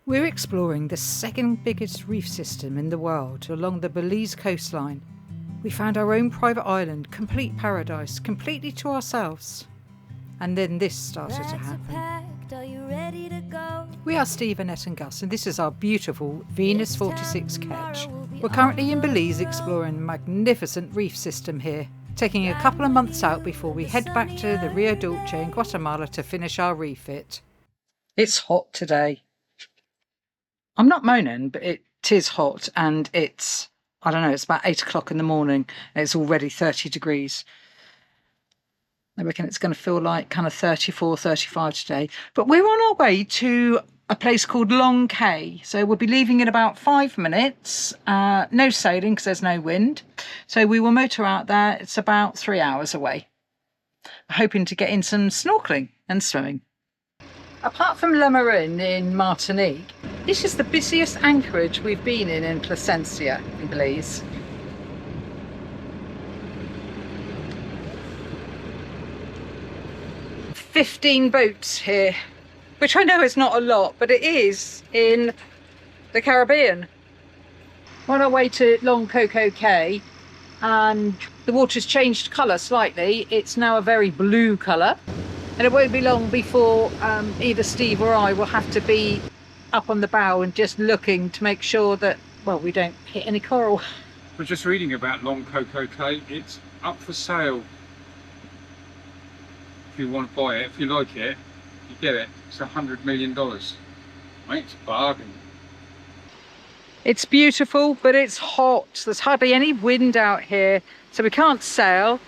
We're exploring the second biggest reef system in the world along the Belize coastline. We found our own private island, complete paradise, completely to ourselves. And then this started to happen. We are Steve, Annette and Gus, and this is our beautiful Venus 46 Ketch. We're currently in Belize exploring the magnificent reef system here, taking a couple of months out before we head back to the Rio Dulce in Guatemala to finish our refit. It's hot today. I'm not moaning, but it is hot, and it's, I don't know, it's about 8 o'clock in the morning and it's already 30 degrees. I reckon it's going to feel like kind of 34, 35 today. But we're on our way to a place called Cocoa Cay. So we'll be leaving in about 5 minutes. No sailing because there's no wind. So we will motor out there. It's about 3 hours away. Hoping to get in some snorkelling and swimming. Apart from Le Marin in Martinique, this is the busiest anchorage we've been in Placencia in Belize. "15 boats here," which I know is not a lot, but it is in the Caribbean. We're on our way to Cocoa Cay, and the water's changed colour slightly. It's now a very blue colour. And it won't be long before either Steve or I will have to be up on the bow and just looking to make sure that, well, we don't hit any coral. We're just reading about Cocoa Cay. It's up for sale. If you want to buy it, if you like it, you get it. It's $100 million. Mate, it's a bargain. It's beautiful, but it's hot. There's hardly any wind out here, so we can't sail.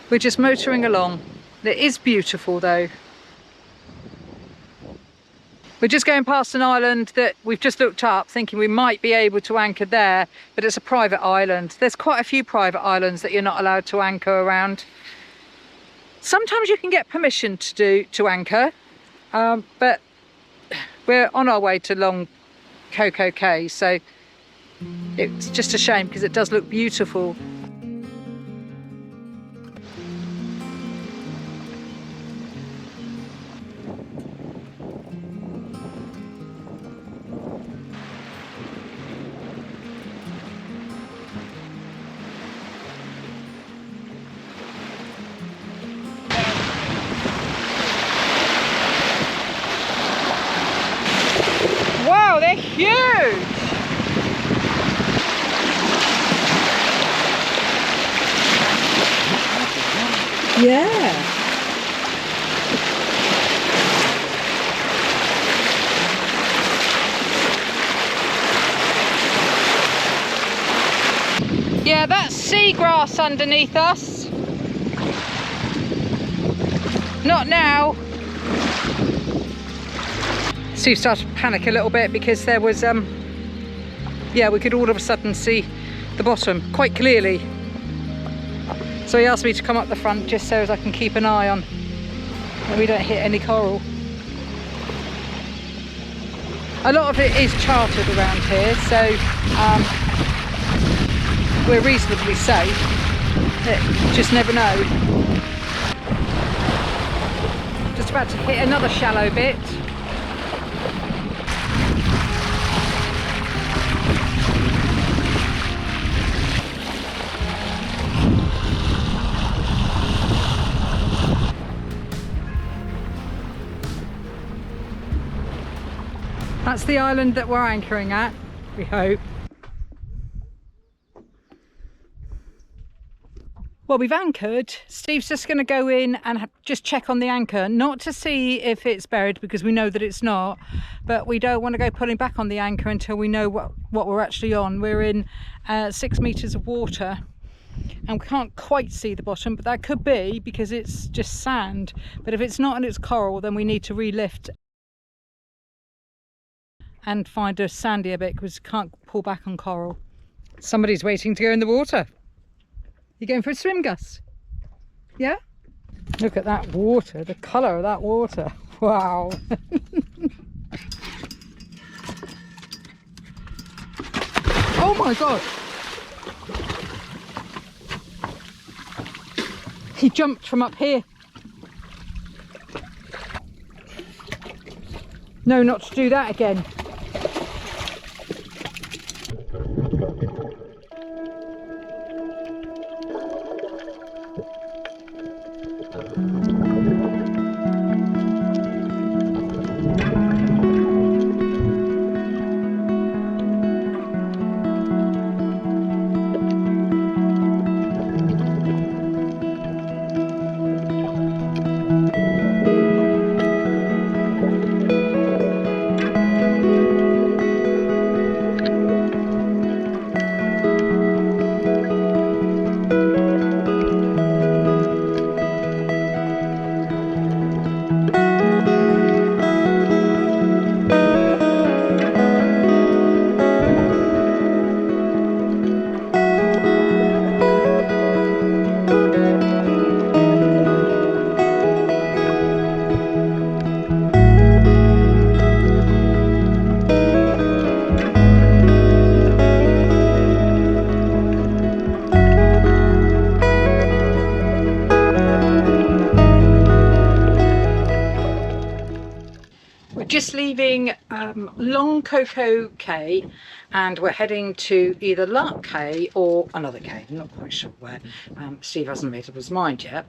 We're just motoring along. It is beautiful though. We're just going past an island that we've just looked up thinking we might be able to anchor there, but it's a private island. There's quite a few private islands that you're not allowed to anchor around. Sometimes you can get permission to anchor, but we're on our way to Cocoa Cay, so it's just a shame because it does look beautiful. Wow, they're huge! Yeah. Yeah, that's seagrass underneath us. Not now. Steve started to panic a little bit because there was, yeah, we could all of a sudden see the bottom quite clearly. So he asked me to come up the front just so as I can keep an eye on that we don't hit any coral. A lot of it is chartered around here, so we're reasonably safe. You just never know. Just about to hit another shallow bit. That's the island that we're anchoring at, we hope. Well, we've anchored. Steve's just going to go in and just check on the anchor, not to see if it's buried because we know that it's not, but we don't want to go pulling back on the anchor until we know what we're actually on. We're in 6 meters of water and we can't quite see the bottom, but that could be because it's just sand. But if it's not and it's coral, then we need to relift and find a sandier bit because we can't pull back on coral. Somebody's waiting to go in the water. You going for a swim, Gus? Yeah? Look at that water, the colour of that water. Wow. Oh my God. He jumped from up here. No, not to do that again. heading along Cocoa Cay, and we're heading to either Lark Cay or another cay. I'm not quite sure where. Steve hasn't made up his mind yet.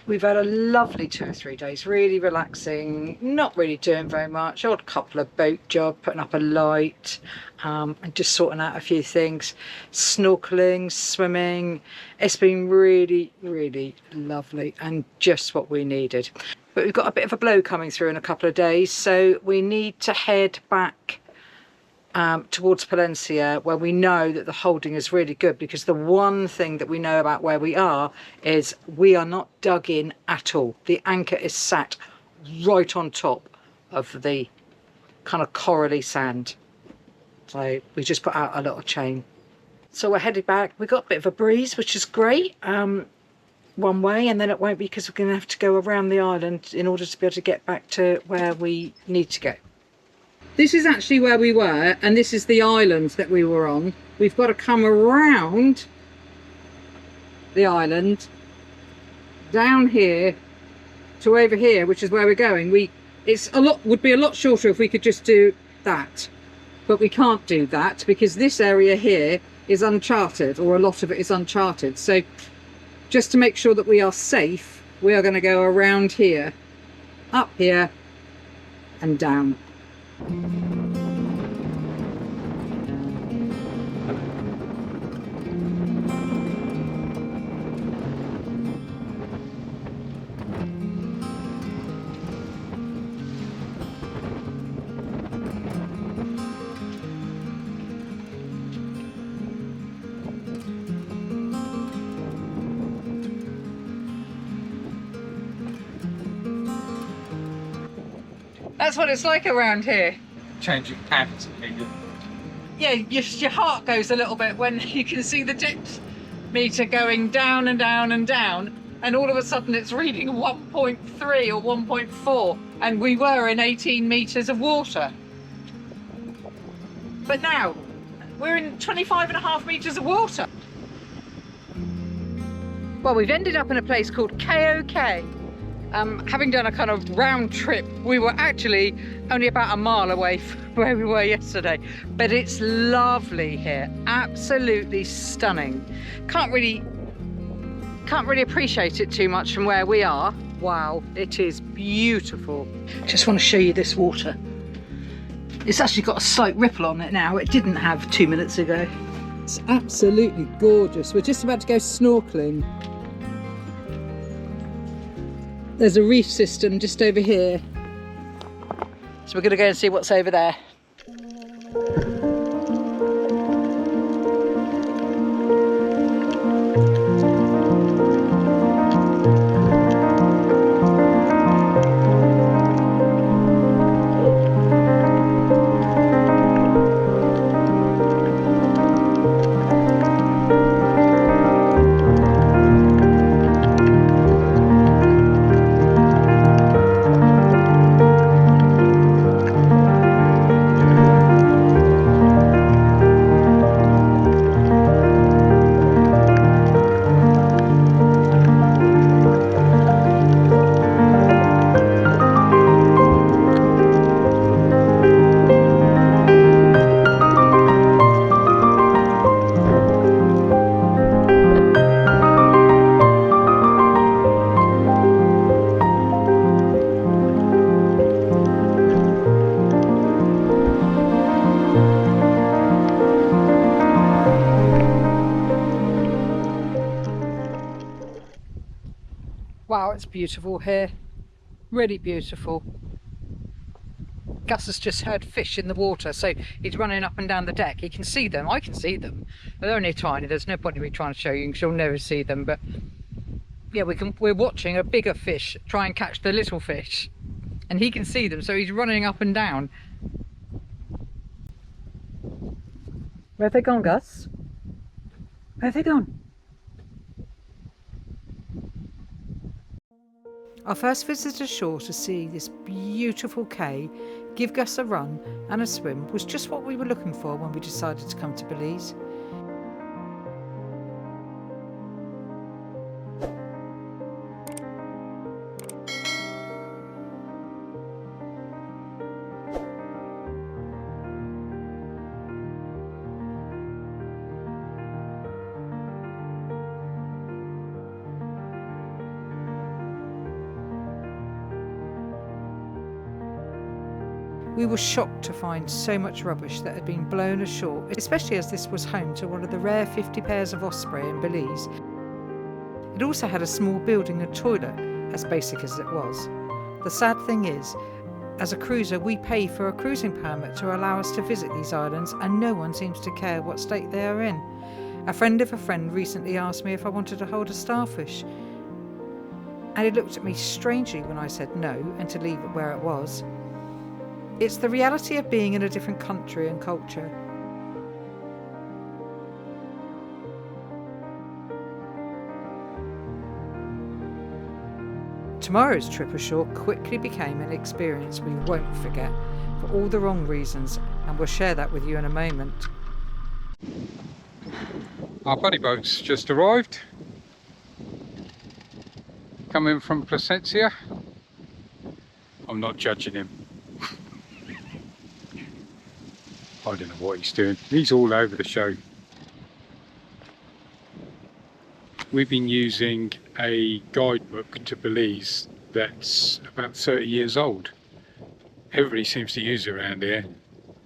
We've had a lovely 2 or 3 days, really relaxing, not really doing very much. Odd couple of boat job, putting up a light, and just sorting out a few things. Snorkelling, swimming. It's been really, really lovely and just what we needed. But we've got a bit of a blow coming through in a couple of days, so we need to head back towards Placencia, where we know that the holding is really good, because the one thing that we know about where we are is we are not dug in at all. The anchor is sat right on top of the kind of corally sand. So we just put out a little chain. So we're headed back. We got a bit of a breeze, which is great. One way, and then it won't be, because we're going to have to go around the island in order to be able to get back to where we need to go. This is actually where we were, and this is the island that we were on. We've got to come around the island down here to over here, which is where we're going. Would be a lot shorter if we could just do that, but we can't do that because this area here is uncharted, or a lot of it is uncharted. So just to make sure that we are safe, we are going to go around here, up here and down. That's what it's like around here. Changing pants again. Yeah, your heart goes a little bit when you can see the depth meter going down and down and down, and all of a sudden it's reading 1.3 or 1.4, and we were in 18 meters of water. But now we're in 25.5 meters of water. Well, we've ended up in a place called Cocoa Cay. Having done a kind of round trip, we were actually only about a mile away from where we were yesterday, but it's lovely here, absolutely stunning. Can't really appreciate it too much from where we are. Wow, it is beautiful. Just want to show you this water. It's actually got a slight ripple on it now. It didn't have 2 minutes ago. It's absolutely gorgeous. We're just about to go snorkelling. There's a reef system just over here. So we're going to go and see what's over there. Wow, it's beautiful here. Really beautiful. Gus has just heard fish in the water, so he's running up and down the deck. He can see them. I can see them. They're only tiny. There's no point in me trying to show you because you'll never see them. But yeah, we're watching a bigger fish try and catch the little fish, and he can see them, so he's running up and down. Where have they gone, Gus? Where have they gone? Our first visit ashore to see this beautiful cay, give Gus a run and a swim, was just what we were looking for when we decided to come to Belize. We were shocked to find so much rubbish that had been blown ashore, especially as this was home to one of the rare 50 pairs of osprey in Belize. It also had a small building and toilet, as basic as it was. The sad thing is, as a cruiser, we pay for a cruising permit to allow us to visit these islands, and no one seems to care what state they are in. A friend of a friend recently asked me if I wanted to hold a starfish, and he looked at me strangely when I said no and to leave it where it was. It's the reality of being in a different country and culture. Tomorrow's trip ashore quickly became an experience we won't forget for all the wrong reasons, and we'll share that with you in a moment. Our buddy boat's just arrived. Coming from Placencia. I'm not judging him. I don't know what he's doing. He's all over the show. We've been using a guidebook to Belize that's about 30 years old. Everybody seems to use it around here.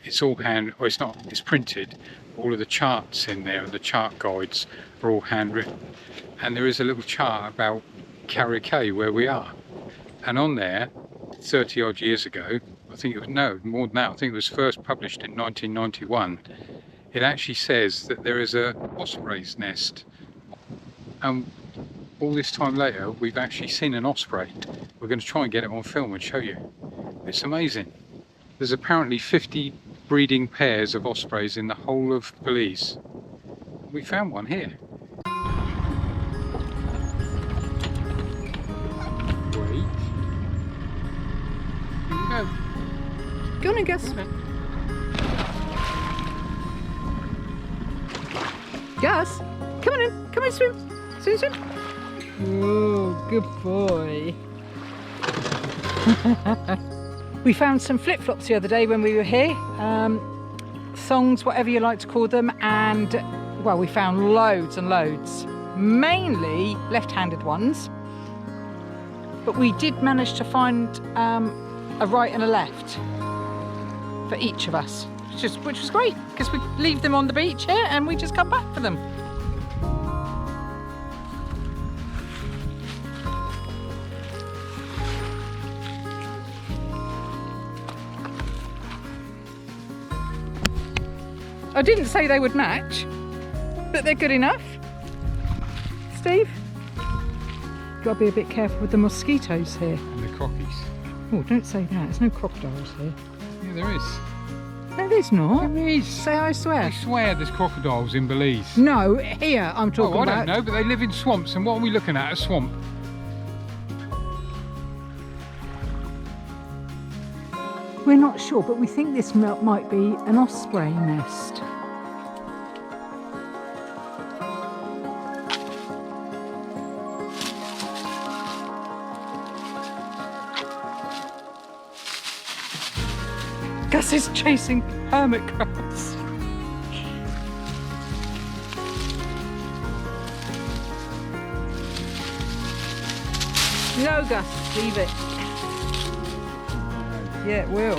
It's all it's printed. All of the charts in there and the chart guides are all handwritten. And there is a little chart about Cary, where we are. And on there, 30 odd years ago, I think it was, no, more than that, I think it was first published in 1991. It actually says that there is a osprey's nest. And all this time later, we've actually seen an osprey. We're going to try and get it on film and show you. It's amazing. There's apparently 50 breeding pairs of ospreys in the whole of Belize. We found one here. Wait. Here we go. Go on and Gus. Okay. Gus, come on in. Come on, swim. Swim, swim. Oh, good boy. We found some flip-flops the other day when we were here. Thongs, whatever you like to call them. And, well, we found loads and loads. Mainly left-handed ones. But we did manage to find a right and a left for each of us, which was great, because we leave them on the beach here and we just come back for them. I didn't say they would match, but they're good enough. Steve, you've got to be a bit careful with the mosquitoes here. And the crockies. Oh, don't say that. There's no crocodiles here. Yeah, there is. No, there's not. There is. Say I swear. I swear there's crocodiles in Belize. No, here I'm talking I about. don't know, but they live in swamps, and what are we looking at? A swamp. We're not sure, but we think this might be an osprey nest. Gus is chasing hermit crabs. No, Gus, leave it. Yeah, it will.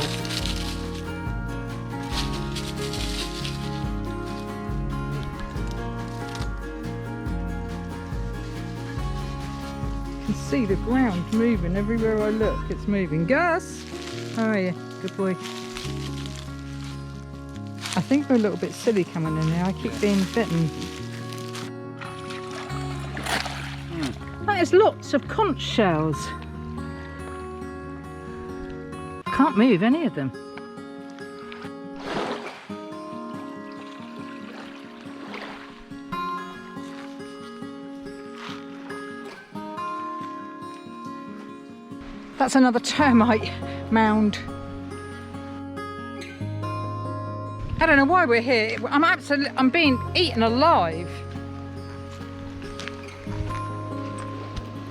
You can see the ground moving everywhere I look. It's moving. Gus, how are you? Good boy. I think we're a little bit silly coming in there. I keep being bitten. That is lots of conch shells. Can't move any of them. That's another termite mound. I don't know why we're here. I'm being eaten alive.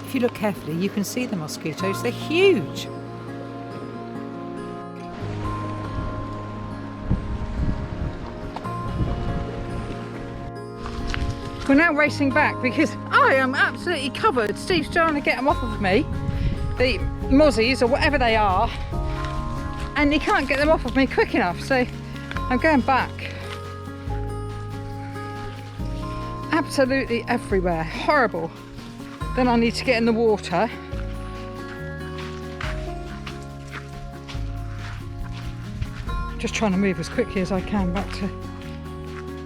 If you look carefully, you can see the mosquitoes. They're huge. We're now racing back because I am absolutely covered. Steve's trying to get them off of me. The mozzies, or whatever they are. and he can't get them off of me quick enough, so I'm going back. Absolutely everywhere, horrible. Then I need to get in the water. Just trying to move as quickly as I can back to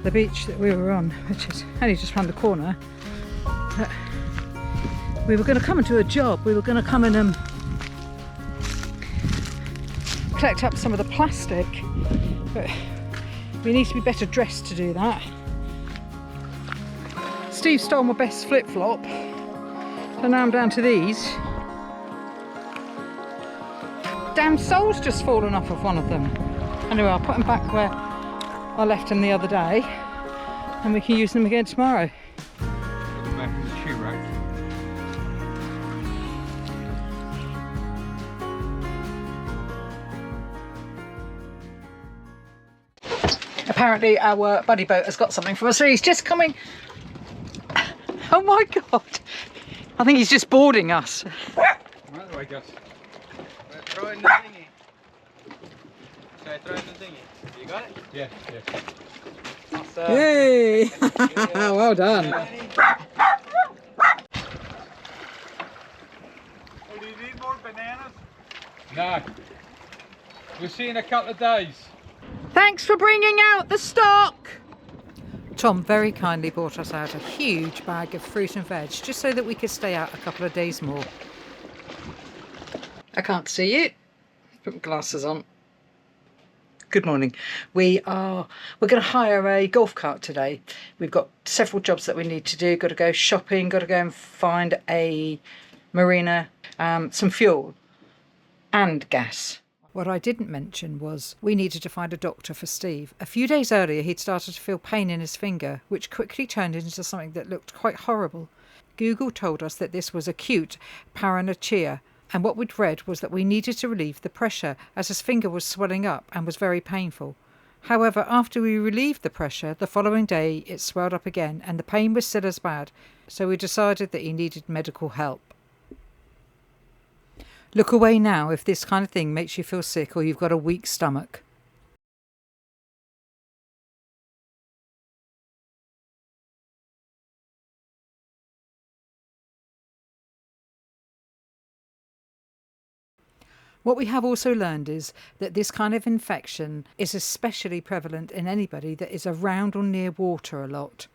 the beach that we were on, which is only just round the corner. But we were going to come and do a job. We were going to come and collect up some of the plastic, but we need to be better dressed to do that. Steve stole my best flip-flop, so now I'm down to these. Damn sole's just fallen off of one of them. Anyway, I'll put them back where I left them the other day, and we can use them again tomorrow. Put them back in the shoe rack. Apparently our buddy boat has got something for us, so he's just coming. Oh my god, I think he's just boarding us. Right away, Gus. Throw it in the thingy. Should I throw it in the thingy? You got it? Yeah, yeah. Awesome. Yay! Well done. Hey, do you need more bananas? No. We'll see you in a couple of days. Thanks for bringing out the stock. Tom very kindly brought us out a huge bag of fruit and veg, just so that we could stay out a couple of days more. I can't see you. Put my glasses on. Good morning. We're going to hire a golf cart today. We've got several jobs that we need to do. Got to go shopping, got to go and find a marina, some fuel and gas. What I didn't mention was we needed to find a doctor for Steve. A few days earlier he'd started to feel pain in his finger, which quickly turned into something that looked quite horrible. Google told us that this was acute paranoia, and what we'd read was that we needed to relieve the pressure as his finger was swelling up and was very painful. However, after we relieved the pressure, the following day it swelled up again and the pain was still as bad, so we decided that he needed medical help. Look away now if this kind of thing makes you feel sick or you've got a weak stomach. What we have also learned is that this kind of infection is especially prevalent in anybody that is around or near water a lot.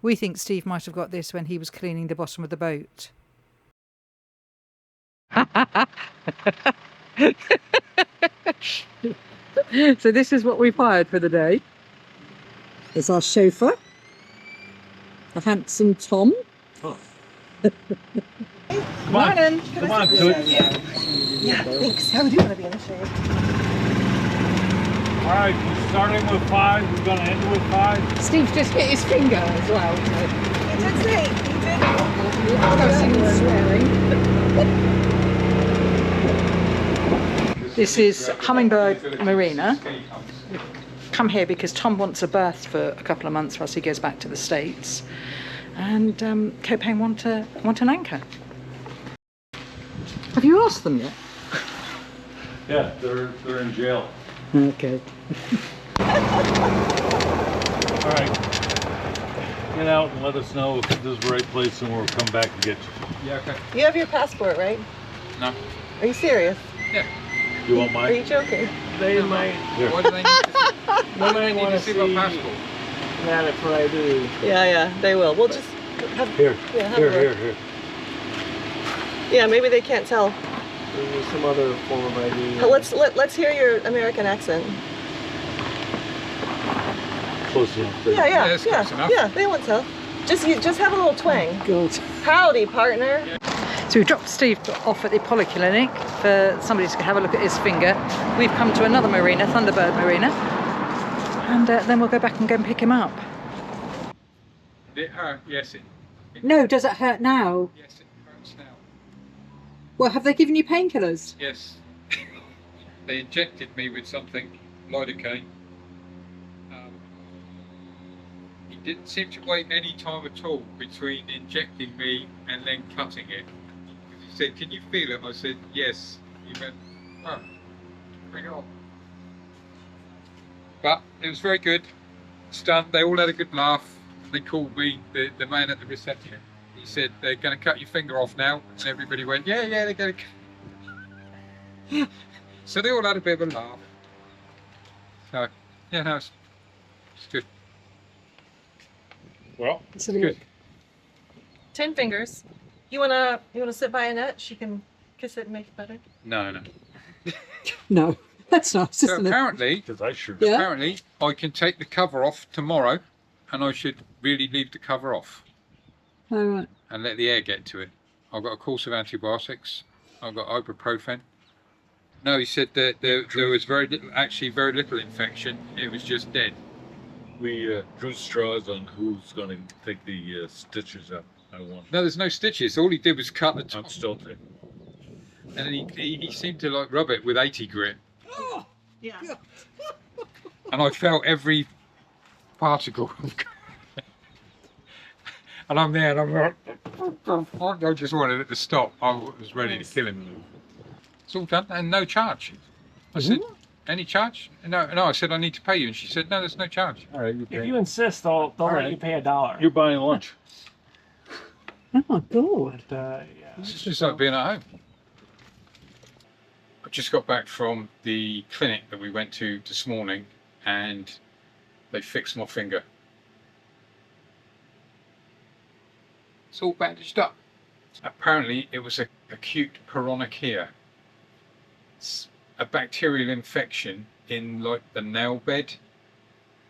We think Steve might have got this when he was cleaning the bottom of the boat. So this is what we've hired for the day. It's our chauffeur, a handsome Tom. Oh. Come on in. Come on, do it. Yeah, thanks. How would you want to be in the shade? All right, we're starting with 5. We're going to end with 5. Steve's just hit his finger as well. He did say, he did. Cussing and swearing. This is Hummingbird Marina. We've come here because Tom wants a berth for a couple of months whilst he goes back to the States, and Copain want an anchor. Have you asked them yet? Yeah, they're in jail. Okay. All right. Get out and let us know if this is the right place, and we'll come back and get you. Yeah, okay. You have your passport, right? No. Are you serious? Yeah. You want Are you mine? joking? They might, Why do they need to they might want to see see my passport? that if I do. Yeah, they will. We'll just have, Here, yeah, have here, a look. here. Yeah, maybe they can't tell. There's some other form of ID. Let's hear your American accent. Close enough. Yeah, it's close enough. yeah. They won't tell. Just have a little twang. God. Howdy, partner. So we dropped Steve off at the polyclinic for somebody to have a look at his finger. We've come to another marina, Thunderbird Marina, and then we'll go back and go and pick him up. Did it hurt? Yes, it. No, does it hurt now? Yes, it hurts now. Well, have they given you painkillers? Yes. They injected me with something, lidocaine. He didn't seem to wait any time at all between injecting me and then cutting it. He said, "Can you feel it?" I said, "Yes." He went, "Oh, bring it on. But it was very good. It's done. They all had a good laugh. They called me, the man at the reception. He said, they're going to cut your finger off now. And everybody went, yeah, they're going to. So they all had a bit of a laugh. So, yeah, no, it's good. Well, It's Good. 10 fingers. You wanna sit by Annette? She can kiss it and make it better. No. No, that's nice, So isn't it? apparently, because I sure Yeah. apparently, I can take the cover off tomorrow, and I should really leave the cover off All right. and let the air get to it. I've got a course of antibiotics. I've got ibuprofen. No, he said that there was very little infection. It was just dead. we drew straws on who's going to take the stitches up. I want. No, there's no stitches. All he did was cut the I'm top, still there. and then he seemed to like rub it with 80 grit, Yeah. and I felt every particle. And I'm there, and I'm like, I just wanted it to stop. I was ready to kill him. It's all done, and no charge. I said, any charge? No, I said, I need to pay you. And she said, no, there's no charge. All right, you If you insist, they'll let right. you pay $1. You're buying lunch. Oh my god. But, yeah. It's just like being at home. I just got back from the clinic that we went to this morning, and they fixed my finger. It's all bandaged up. Apparently it was a acute paronychia. It's a bacterial infection in like the nail bed.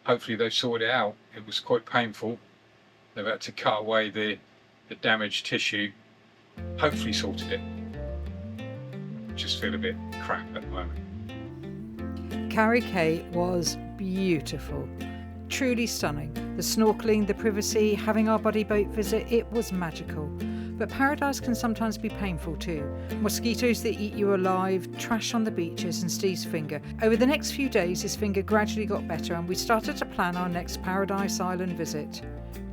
Hopefully they've sorted it out. It was quite painful. They've had to cut away the damaged tissue. Hopefully sorted it. Just feel a bit crap at the moment. Cocoa Cay was beautiful, truly stunning. The snorkelling, the privacy, having our buddy boat visit, it was magical. But paradise can sometimes be painful too. Mosquitoes that eat you alive, trash on the beaches, and Steve's finger. Over the next few days, his finger gradually got better, and we started to plan our next Paradise Island visit.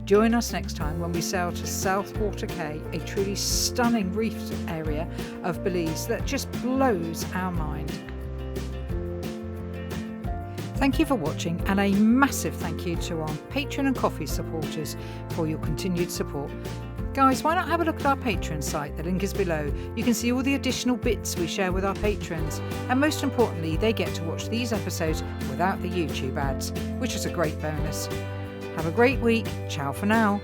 Join us next time when we sail to Southwater Cay, a truly stunning reef area of Belize that just blows our mind. Thank you for watching, and a massive thank you to our Patreon and Coffee supporters for your continued support. Guys, why not have a look at our Patreon site? The link is below. You can see all the additional bits we share with our patrons, and most importantly, they get to watch these episodes without the YouTube ads, which is a great bonus. Have a great week. Ciao for now.